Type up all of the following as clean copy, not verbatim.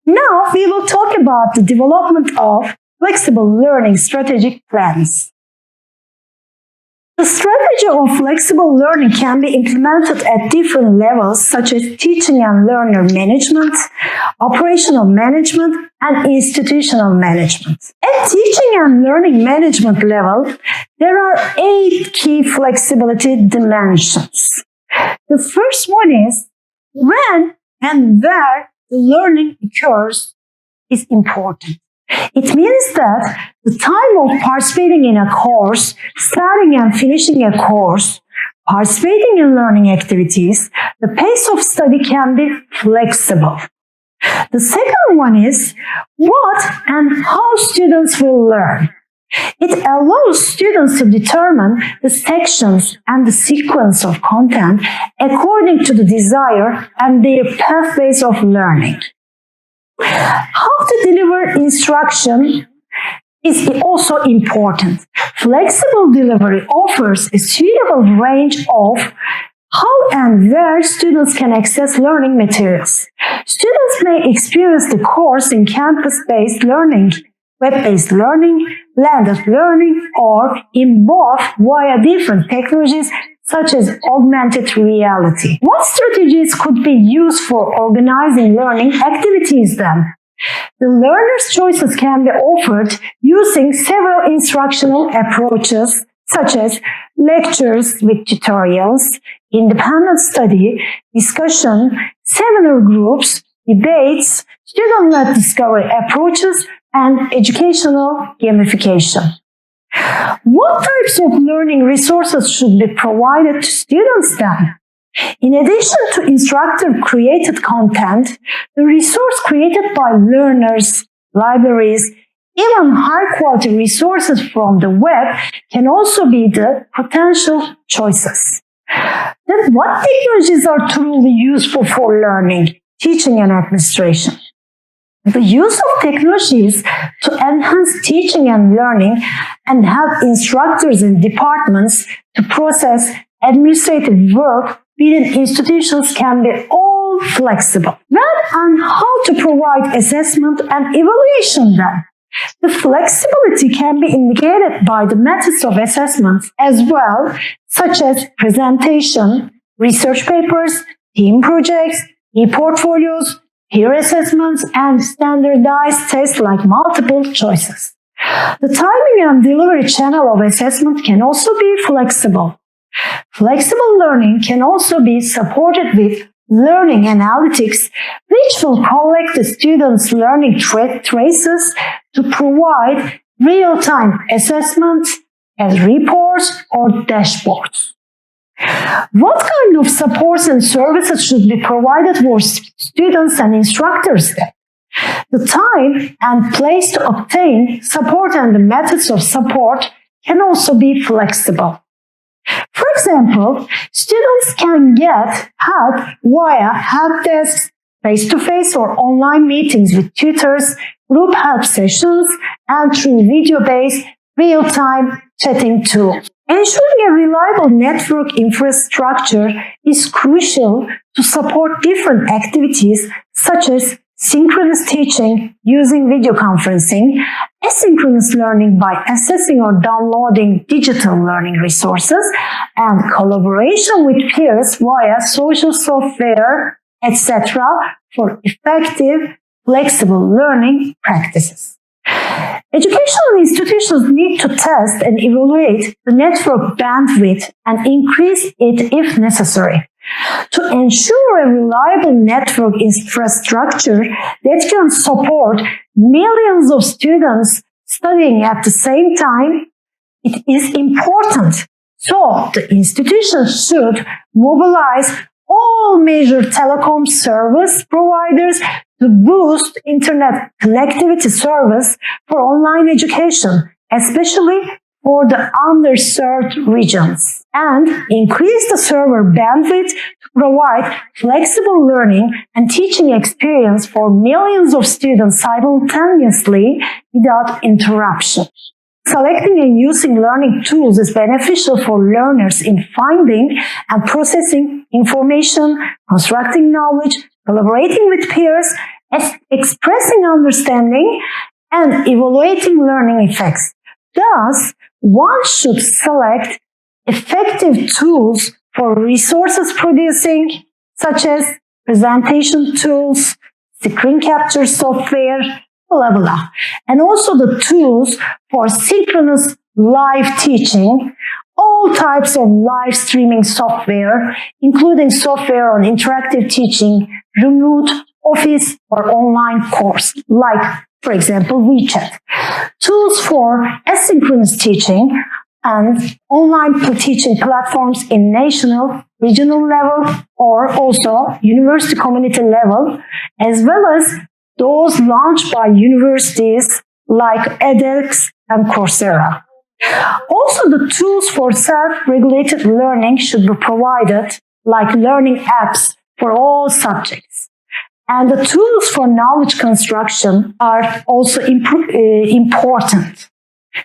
Now we will talk about the development of flexible learning strategic plans. The strategy of flexible learning can be implemented at different levels such as teaching and learner management, operational management, and institutional management. At teaching and learning management level, there are 8 key flexibility dimensions. The first one is when and where the learning occurs is important. It means that the time of participating in a course, starting and finishing a course, participating in learning activities, the pace of study can be flexible. The second one is what and how students will learn. It allows students to determine the sections and the sequence of content according to the desire and their pathways of learning. How to deliver instruction is also important. Flexible delivery offers a suitable range of how and where students can access learning materials. Students may experience the course in campus-based learning, web-based learning, blended learning, or in both via different technologies such as augmented reality. What strategies could be used for organizing learning activities then? The learner's choices can be offered using several instructional approaches such as lectures with tutorials, independent study, discussion, seminar groups, debates, student-led discovery approaches, and educational gamification. What types of learning resources should be provided to students then? In addition to instructor-created content, the resource created by learners, libraries, even high-quality resources from the web can also be the potential choices. Then what technologies are truly useful for learning, teaching, and administration? The use of technologies to enhance teaching and learning and help instructors and departments to process administrative work within institutions can be all flexible. When and how to provide assessment and evaluation then? The flexibility can be indicated by the methods of assessment as well, such as presentation, research papers, team projects, e-portfolios, peer assessments, and standardized tests like multiple choices. The timing and delivery channel of assessment can also be flexible. Flexible learning can also be supported with learning analytics, which will collect the students' learning traces to provide real-time assessments as reports or dashboards. What kind of supports and services should be provided for students and instructors then? The time and place to obtain support and the methods of support can also be flexible. For example, students can get help via help desks, face-to-face or online meetings with tutors, group help sessions, and through video-based real-time chatting tools. Ensuring a reliable network infrastructure is crucial to support different activities such as synchronous teaching using video conferencing, asynchronous learning by accessing or downloading digital learning resources, and collaboration with peers via social software, etc. for effective, flexible learning practices. Educational institutions need to test and evaluate the network bandwidth and increase it if necessary. To ensure a reliable network infrastructure that can support millions of students studying at the same time, it is important. So the institution should mobilize all major telecom service providers to boost internet connectivity service for online education, especially for the underserved regions, and increase the server bandwidth to provide flexible learning and teaching experience for millions of students simultaneously without interruption. Selecting and using learning tools is beneficial for learners in finding and processing information, constructing knowledge, collaborating with peers, expressing understanding, and evaluating learning effects. Thus, one should select effective tools for resources producing, such as presentation tools, screen capture software, blah, blah. And also the tools for synchronous live teaching, all types of live streaming software, including software on interactive teaching, remote, office, or online course, like, for example, WeChat. Tools for asynchronous teaching and online teaching platforms in national, regional level, or also university community level, as well as those launched by universities like edX and Coursera. Also, the tools for self-regulated learning should be provided, like learning apps for all subjects. And the tools for knowledge construction are also important.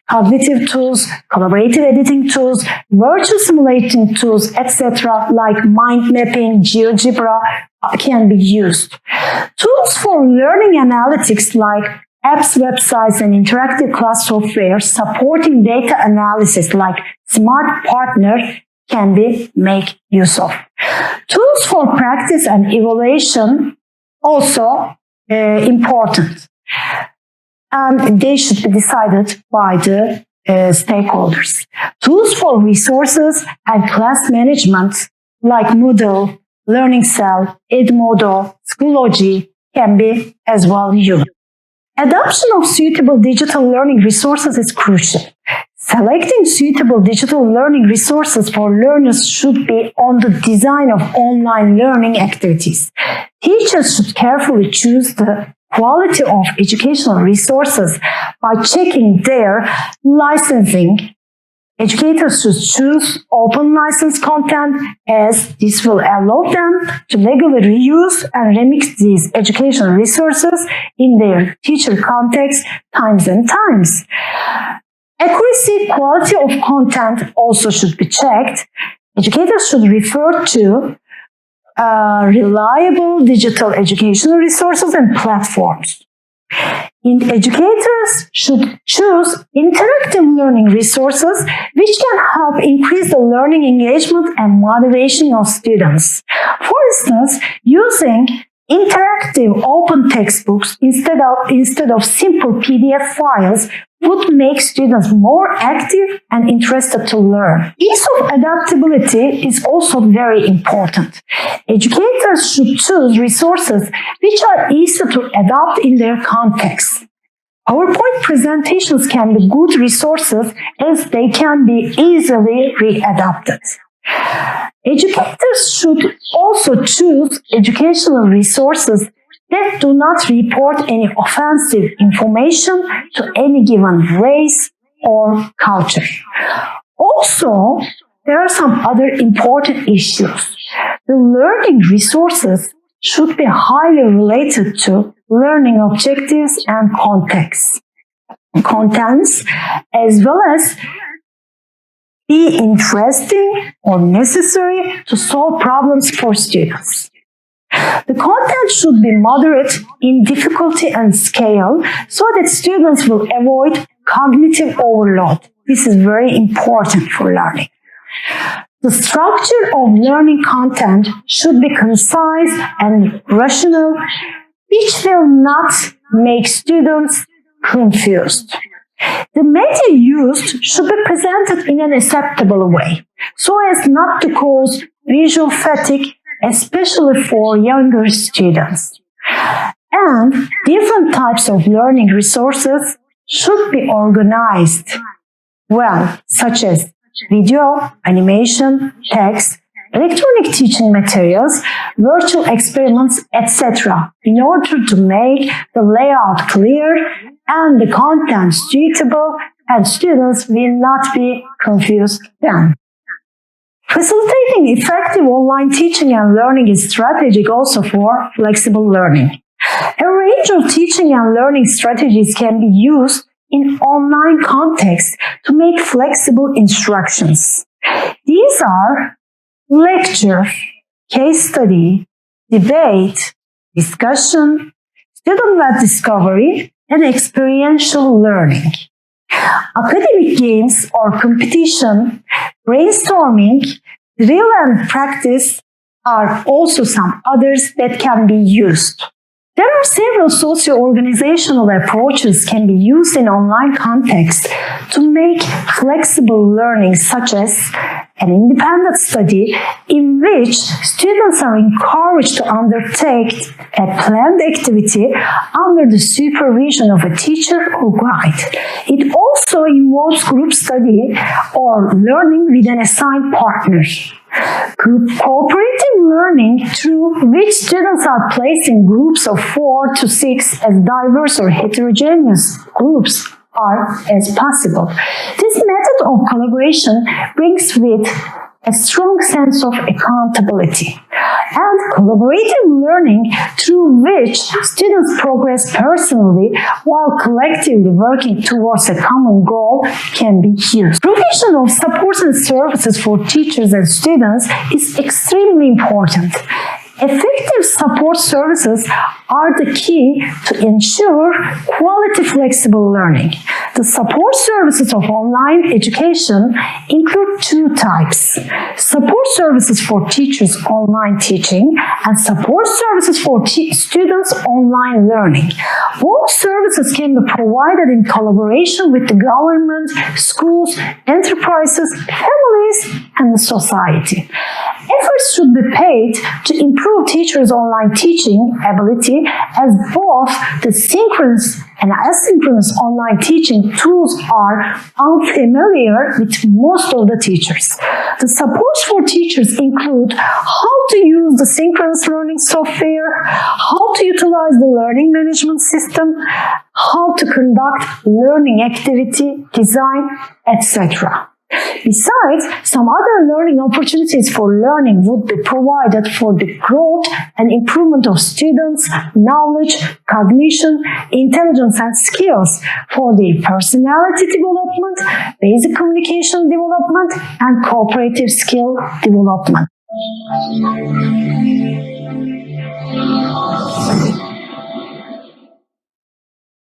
Cognitive tools, collaborative editing tools, virtual simulating tools, etc., like mind mapping, GeoGebra, can be used. Tools for learning analytics like apps, websites, and interactive class software supporting data analysis like Smart Partner can be made use of. Tools for practice and evaluation also important, and they should be decided by the stakeholders. Tools for resources and class management like Moodle, Learning Cell, Edmodo, Schoology can be as well used. Adoption of suitable digital learning resources is crucial. Selecting suitable digital learning resources for learners should be on the design of online learning activities. Teachers should carefully choose the quality of educational resources by checking their licensing. Educators should choose open license content, as this will allow them to legally reuse and remix these educational resources in their teacher context times and times. Accuracy, quality of content also should be checked. Educators should refer to reliable digital educational resources and platforms. Educators should choose interactive learning resources which can help increase the learning engagement and motivation of students. For instance, using interactive open textbooks instead of simple PDF files would make students more active and interested to learn. Ease of adaptability is also very important. Educators should choose resources which are easy to adapt in their context. PowerPoint presentations can be good resources as they can be easily readapted. Educators should also choose educational resources that do not report any offensive information to any given race or culture. Also, there are some other important issues. The learning resources should be highly related to learning objectives and contents, as well as be interesting or necessary to solve problems for students. The content should be moderate in difficulty and scale so that students will avoid cognitive overload. This is very important for learning. The structure of learning content should be concise and rational, which will not make students confused. The media used should be presented in an acceptable way, so as not to cause visual fatigue, especially for younger students. And different types of learning resources should be organized well, such as video, animation, text, electronic teaching materials, virtual experiments, etc., in order to make the layout clear and the content suitable and students will not be confused then. Facilitating effective online teaching and learning is strategic also for flexible learning. A range of teaching and learning strategies can be used in online context to make flexible instructions. These are lecture, case study, debate, discussion, student-led discovery, and experiential learning. Academic games or competition, brainstorming, drill and practice are also some others that can be used. There are several socio-organizational approaches can be used in online context to make flexible learning, such as an independent study in which students are encouraged to undertake a planned activity under the supervision of a teacher or guide. It also involves group study or learning with an assigned partner. Cooperative learning, through which students are placed in groups of 4 to 6 as diverse or heterogeneous groups are as possible. This method of collaboration brings with a strong sense of accountability. And collaborative learning, through which students progress personally while collectively working towards a common goal, can be used. Provision of supports and services for teachers and students is extremely important. Effective support services are the key to ensure quality flexible learning. The support services of online education include 2 types: support services for teachers online teaching and support services for students online learning. Both services can be provided in collaboration with the government, schools, enterprises, families, and the society. Efforts should be paid to improve teachers' online teaching ability, as both the synchronous and asynchronous online teaching tools are unfamiliar with most of the teachers. The supports for teachers include how to use the synchronous learning software, how to utilize the learning management system, how to conduct learning activity design, etc. Besides, some other learning opportunities for learning would be provided for the growth and improvement of students' knowledge, cognition, intelligence, and skills, for their personality development, basic communication development, and cooperative skill development.